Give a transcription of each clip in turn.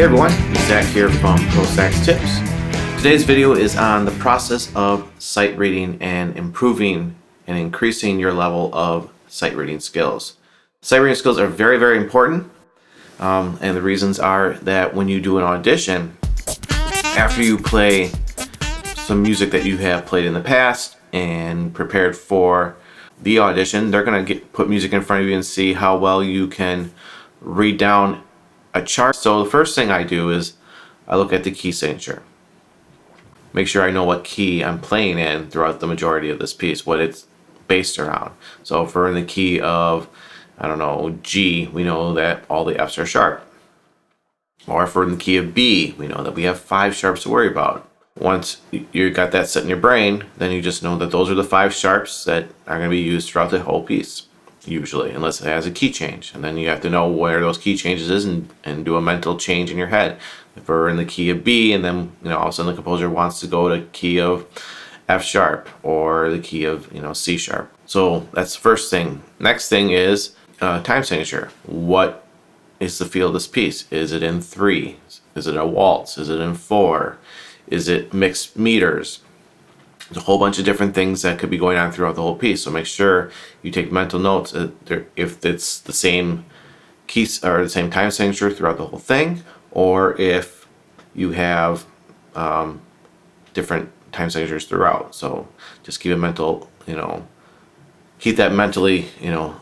Hey everyone, Zach here from Pro Sax Tips. Today's video is on the process of sight reading and improving and increasing your level of sight reading skills. Sight reading skills are very, very important, and the reasons are that when you do an audition, after you play some music that you have played in the past and prepared for the audition, they're going to put music in front of you and see how well you can read down a chart. So the first thing I do is I look at the key signature. Make sure I know what key I'm playing in throughout the majority of this piece, what it's based around. So if we're in the key of, I don't know, G, we know that all the F's are sharp. Or if we're in the key of B, we know that we have 5 sharps to worry about. Once you got that set in your brain, then you just know that those are the 5 sharps that are going to be used throughout the whole piece. Usually, unless it has a key change, and then you have to know where those key changes is and do a mental change in your head. If we're in the key of B and then all of a sudden the composer wants to go to key of F sharp or the key of C sharp. So that's the first thing. Next thing is time signature. What is the feel of this piece? Is it in 3? Is it a waltz? Is it in 4? Is it mixed meters? There's a whole bunch of different things that could be going on throughout the whole piece. So make sure you take mental notes if it's the same keys or the same time signature throughout the whole thing, or if you have different time signatures throughout. So just keep a mental, keep that mentally,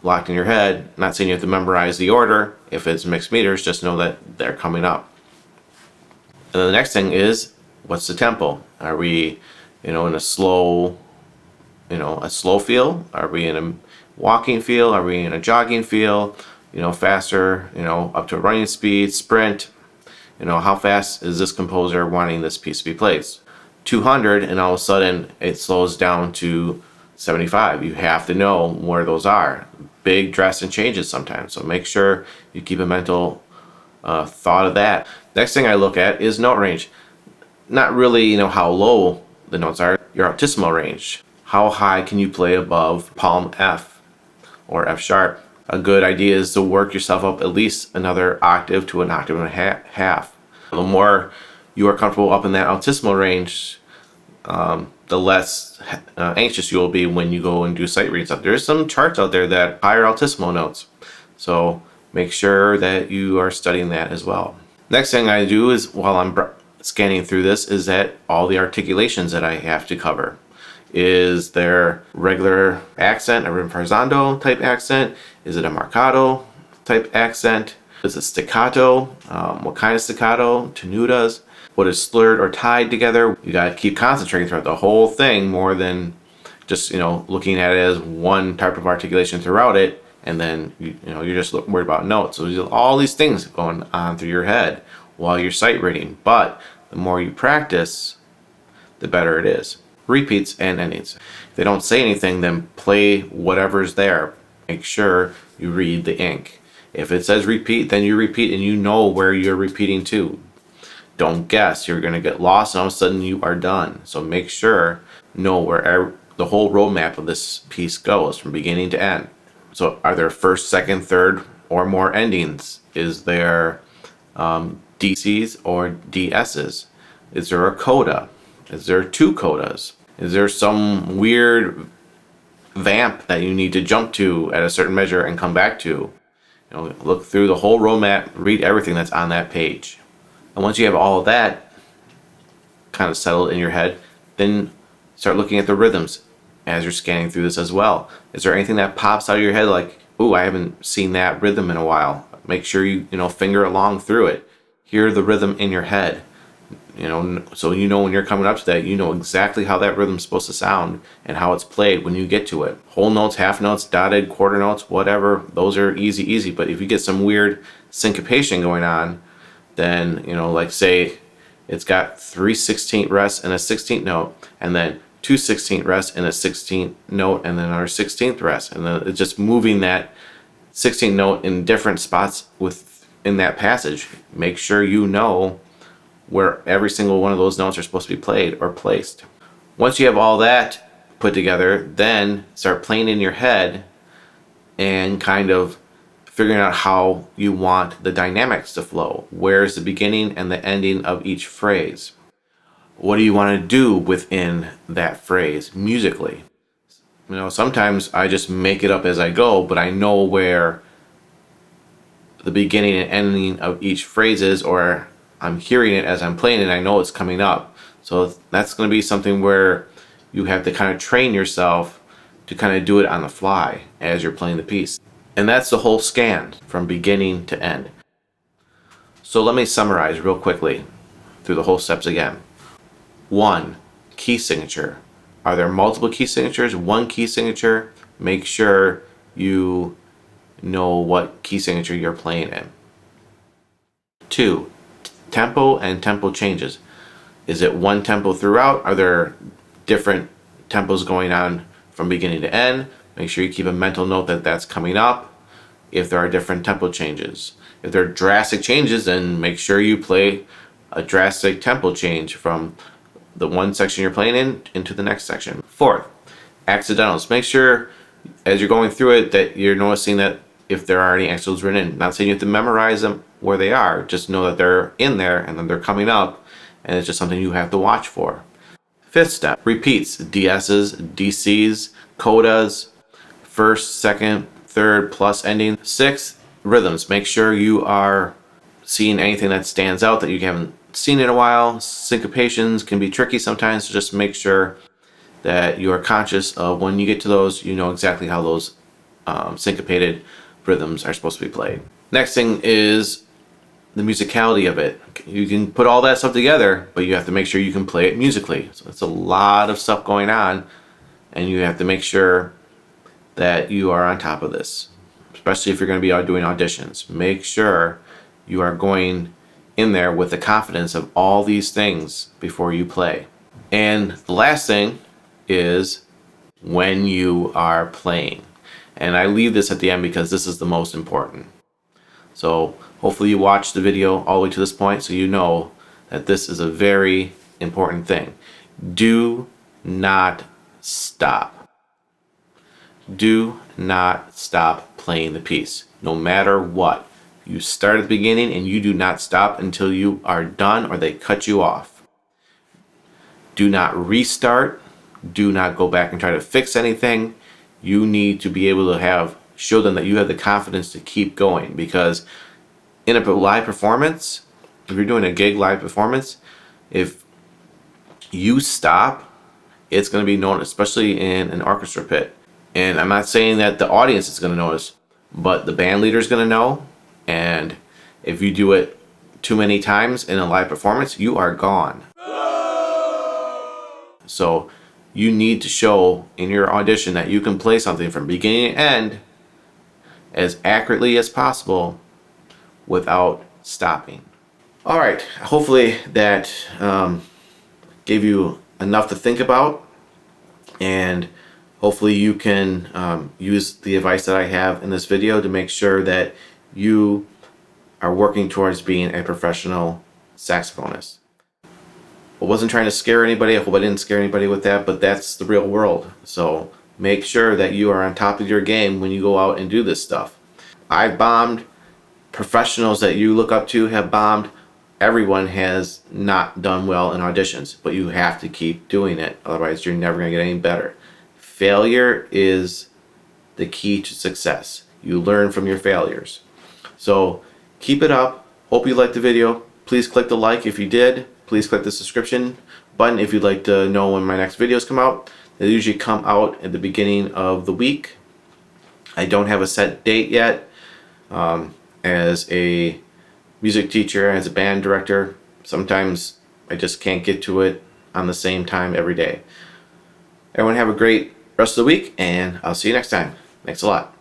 locked in your head. Not saying you have to memorize the order. If it's mixed meters, just know that they're coming up. And then the next thing is, what's the tempo? Are we in a slow, a slow feel? Are we in a walking feel? Are we in a jogging feel? Faster, up to a running speed, sprint. How fast is this composer wanting this piece to be played? 200, and all of a sudden it slows down to 75. You have to know where those are. Big drastic changes sometimes, so make sure you keep a mental thought of that. Next thing I look at is note range. Not really, how low the notes are, your altissimo range. How high can you play above palm F or F sharp? A good idea is to work yourself up at least another octave to an octave and a half. The more you are comfortable up in that altissimo range, the less anxious you will be when you go and do sight reading stuff. There's some charts out there that higher altissimo notes, so make sure that you are studying that as well. Next thing I do is, while I'm scanning through this, is that all the articulations that I have to cover. Is there regular accent, a rinforzando type accent? Is it a marcato type accent? Is it staccato? What kind of staccato? Tenutas? What is slurred or tied together? You gotta keep concentrating throughout the whole thing more than just looking at it as one type of articulation throughout it, and then you're just worried about notes. So there's all these things going on through your head while you're sight reading. But the more you practice, the better it is. Repeats and endings. If they don't say anything, then play whatever's there. Make sure you read the ink. If it says repeat, then you repeat and you know where you're repeating to. Don't guess. You're going to get lost and all of a sudden you are done. So make sure know where the whole roadmap of this piece goes from beginning to end. So are there first, second, third, or more endings? Is there DCs or DSs? Is there a coda? Is there 2 codas? Is there some weird vamp that you need to jump to at a certain measure and come back to? Look through the whole roadmap, read everything that's on that page. And once you have all of that kind of settled in your head, then start looking at the rhythms as you're scanning through this as well. Is there anything that pops out of your head like, ooh, I haven't seen that rhythm in a while? Make sure you finger along through it. Hear the rhythm in your head. So when you're coming up to that, exactly how that rhythm's supposed to sound and how it's played when you get to it. Whole notes, half notes, dotted, quarter notes, whatever, those are easy. But if you get some weird syncopation going on, then, like say it's got 3 16th rests and a 16th note, and then 2 16th rests and a 16th note, and then another 16th rest. And then it's just moving that 16th note in different spots in that passage. Make sure you know where every single one of those notes are supposed to be played or placed. Once you have all that put together, then start playing in your head and kind of figuring out how you want the dynamics to flow. Where's the beginning and the ending of each phrase? What do you want to do within that phrase musically? You know, sometimes I just make it up as I go, but I know where the beginning and ending of each phrase is, or I'm hearing it as I'm playing it, I know it's coming up. So that's going to be something where you have to kind of train yourself to kind of do it on the fly as you're playing the piece. And that's the whole scan from beginning to end. So let me summarize real quickly through the whole steps again. 1. Key signature. Are there multiple key signatures? One key signature. Make sure you know what key signature you're playing in. 2. Tempo and tempo changes. Is it one tempo throughout? Are there different tempos going on from beginning to end? Make sure you keep a mental note that that's coming up. If there are different tempo changes. If there are drastic changes, then make sure you play a drastic tempo change from the one section you're playing in into the next section. 4th, accidentals. Make sure as you're going through it that you're noticing that if there are any accidentals written in. Not saying you have to memorize them where they are, just know that they're in there and then they're coming up, and it's just something you have to watch for. 5th step, repeats, DSs, DCs, codas, first, second, third, plus ending. 6th, rhythms. Make sure you are seeing anything that stands out that you haven't seen in a while. Syncopations can be tricky sometimes, so just make sure that you are conscious of when you get to those, you know exactly how those syncopated rhythms are supposed to be played. Next thing is the musicality of it. You can put all that stuff together, but you have to make sure you can play it musically. So it's a lot of stuff going on, and you have to make sure that you are on top of this, especially if you're going to be doing auditions. Make sure you are going in there with the confidence of all these things before you play. And the last thing is when you are playing. And I leave this at the end because this is the most important. So hopefully you watched the video all the way to this point so you know that this is a very important thing. Do not stop. Do not stop playing the piece, no matter what. You start at the beginning and you do not stop until you are done or they cut you off. Do not restart. Do not go back and try to fix anything. You need to be able to show them that you have the confidence to keep going, because in a live performance, if you're doing a gig live performance, if you stop, it's going to be known, especially in an orchestra pit. And I'm not saying that the audience is going to notice, but the band leader is going to know. And if you do it too many times in a live performance, you are gone. So you need to show in your audition that you can play something from beginning to end as accurately as possible without stopping. All right, hopefully that gave you enough to think about, and hopefully you can use the advice that I have in this video to make sure that you are working towards being a professional saxophonist. I wasn't trying to scare anybody. I hope I didn't scare anybody with that, but that's the real world. So make sure that you are on top of your game when you go out and do this stuff. I've bombed. Professionals that you look up to have bombed. Everyone has not done well in auditions, but you have to keep doing it. Otherwise, you're never going to get any better. Failure is the key to success. You learn from your failures. So keep it up. Hope you liked the video. Please click the like if you did. Please click the subscription button if you'd like to know when my next videos come out. They usually come out at the beginning of the week. I don't have a set date yet. As a music teacher, as a band director, sometimes I just can't get to it on the same time every day. Everyone have a great rest of the week, and I'll see you next time. Thanks a lot.